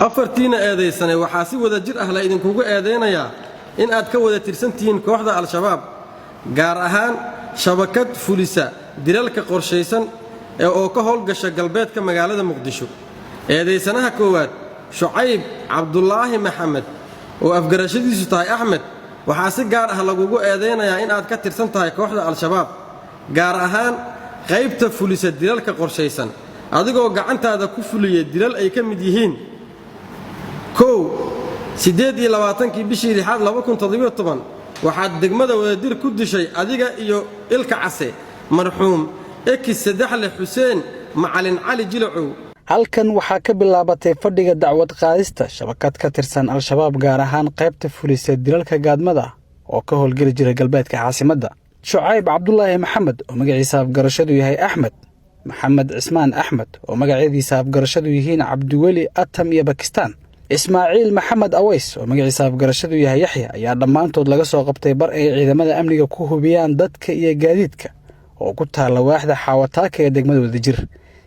afartiina eedaysanay waxaa si wada jir ah la idinkugu eedeynayaa in aad ka wada tirsantihiin kooxda al-shabaab gaar ahaan shabakad fulisa dilalka qorshaysan oo ka howlgasha galbeedka magaalada muqdisho eedaysanaha koowaad shucayb cabdulaahi maxamed oo afgarashadiisu tahay axmed waxaa si gaar ah lagugu eedeynayaa in aad ka tirsan tahay kooxda al-shabaab gaar ahaan qaybta fulisa dilalka qorshaysan adigoo gacantaada ku fuliyay dilal ay ka mid yihiin 28 bishii 2017 waxaad degmada Wadajir ku dishay adiga iyo ilka case marxuum ekis Sadaxle Xuseen Macalin Cali Jilacow. halkan waxaa ka bilaabatay fadhiga dacwad qaadista shabakad ka tirsan al-shabaab gaar ahaan qaybta fulisa dilalka gaadmada oo ka howlgeli jiray galbeedka caasimadda. Shucayb Cabdulaahi Maxamed oo magaciisa afgarashadu yahay Axmed, Maxamed Cismaan Axmed oo magaciisa afgarashadu yihiin Cabdiweli Atam iyo Bakistaan, Ismaaciil Maxamed Aways oo magaciisa afgarashadu yahay Yaxya ayaa dhammaantood laga soo qabtay bar ay ciidamada amniga ku hubiyaan dadka iyo gaadiidka oo ku taala waaxda Xawataaka ee degmada Wadajir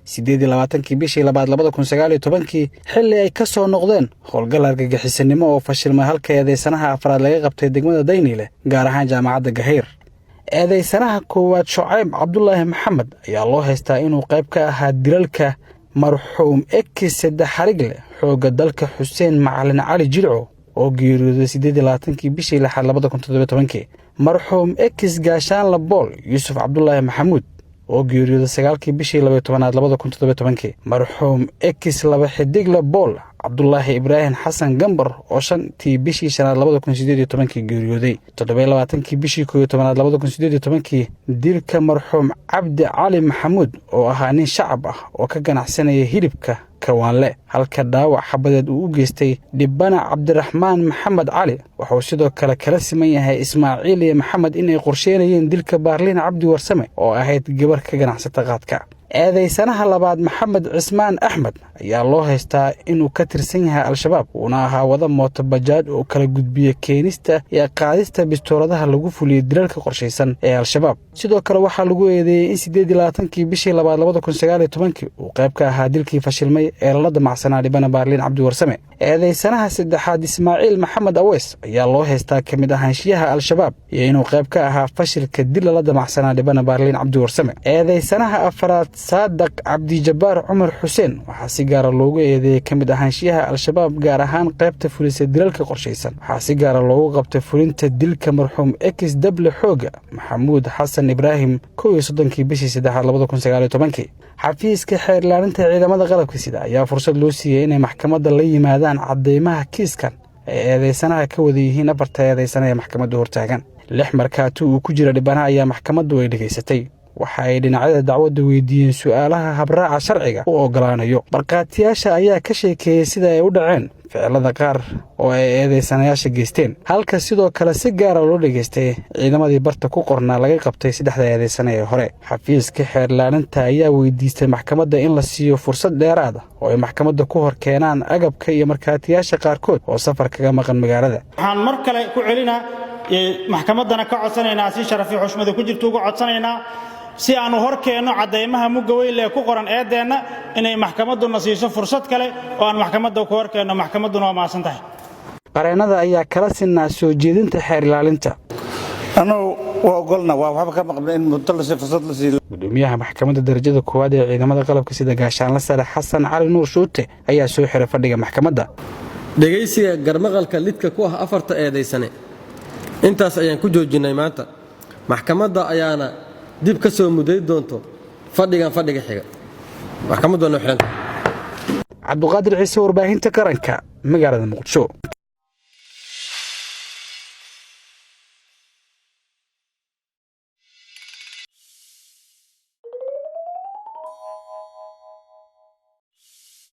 28 bishii 2019 xilli ay ka soo noqdeen howlgal argagixisanimo oo fashilmay halka eedeysanaha afraad laga qabtay degmada Daynile gaar ahaan jaamacadda Gahayr. eedeysanaha koowaad Shucayb Cabdulaahi Maxamed ayaa loo haystaa inuu qayb ka ahaa dilalka marxuum ekis Sadaxle xooga dalka Xuseen Macalin Cali Jilacow oo geeriyooday 28 bishii 2017 marxuum ekis Gaashaan Labool Yuusuf Cabdulaahi Maxamuud oo geeriyooday 9 bishii 2017 marxuum ekis Laba Xidig Labool Cabdulaahi Ibraahim Xasan Gambar oo 5 bishii 2018 geeriyooday 27 bishii 2018 dilka marxuum Cabdi Cali Maxamuud oo ahaa nin shacab ah oo ka ganacsanaya hilibka kawaanle halka dhaawac xabadeed uu u geystay Dhibana Cabdiraxmaan Maxamed Cali wuxuu sidoo kale kala siman yahay Ismaaciil iyo Maxamed inay qorsheynayeen dilka Baarliin Cabdi Warsame oo ahayd gabar ka ganacsata qaadka. eedeysanaha labaad Maxamed Cismaan Axmed ayaa loo haystaa inuu ka tirsan yahay al-shabaab una ahaa wada mooto bajaaj oo kala gudbiya keenista iyo qaadista bistooladaha lagu fuliyay dilalka qorshaysan ee al-shabaab. sidoo kale waxaa lagu eedeeyay in 28 bishii 2019 uu qayb ka ahaa dilkii fashilmay ee la damacsanaa Dhibana Baarliin Cabdi Warsame. eedeysanaha saddexaad Ismaaciil Maxamed Aways ayaa loo haystaa kamid ahaanshiyaha al-shabaab iyo inuu qayb ka ahaa fashilka dil la damacsanaa Dhibana Baarliin Cabdi Warsame. eedeysanaha afraad Saadaq Cabdi Jabbaar Cumar Xuseen waxaa si gaar ah loogu eedeeyay kamid ahaanshiyaha al-shabaab gaar ahaan qaybta fulisa dilalka qorshaysan. waxaa si gaar ah loogu qabtay fulinta dilka marxuum ekis Dable Xooga Maxamuud Xasan Ibraahim 31 bishii 2019. xafiiska xeer ilaalinta ciidamada qalabka sida ayaa fursad loo siiyay inay maxkamadda la yimaadaan cadeymaha kiiskan ee eedeysanaha ka wada yihiin afarta eedeysana ee maxkamadda hortaagan. 6 markaatu uu ku jira Dhibana ayaa maxkamaddu ay dhageysatay. waxa ay dhinacyada dacwadda weydiiyeen su'aalaha habraaca sharciga u ogolaanayo. markaatiyaasha ayaa ka sheekeeyay sida ay u dhaceen ficilada qaar oo ay eedeysanayaasha geysteen halka sidoo kale si gaar ah loo dhageystay ciidamadii barta ku qornaa laga qabtay 3 eedeysana ee hore. xafiiska xeer ilaalinta ayaa weydiistay maxkamadda in la siiyo fursad dheeraad ah oo ay maxkamadda ku hor keenaan agabka iyo markaatiyaasha qaarkood oo safar kaga maqan magaalada. waxaan mar kale ku celinaa maxkamaddana ka codsanaynaa si sharaf iyo xushmad ku jirto uga codsanaynaa si aanu hor keenno cadeymaha mugga weyn ee ku qoran eedeena inay maxkamadduna siiso fursad kale oo aan maxkamadda ku hor keenno. maxkamadduna waa maasan tahay. qareenada ayaa kala sinaa soo jeedinta xeer ilaalinta. anuu waa ogolna waa waxba ka maqan in muddo fursad la siiyo. gudoomiyaha maxkamadda darajada koowaad ee ciidamada qalabka sida Gaashaan Sare Xasan Cali Nuur Shuute ayaa soo xiray fadhiga maxkamadda. dhageysiga garmaqalka lidka ku ah afarta eedeysane intaas ayaan ku joojinay maanta. maxkamadda ayaana dib ka soo muday doonto fadhiga xiga. maxkamaddu waa xiran. Cabduqaadir Ciise warbaahinta qaranka magaalada Muqdisho.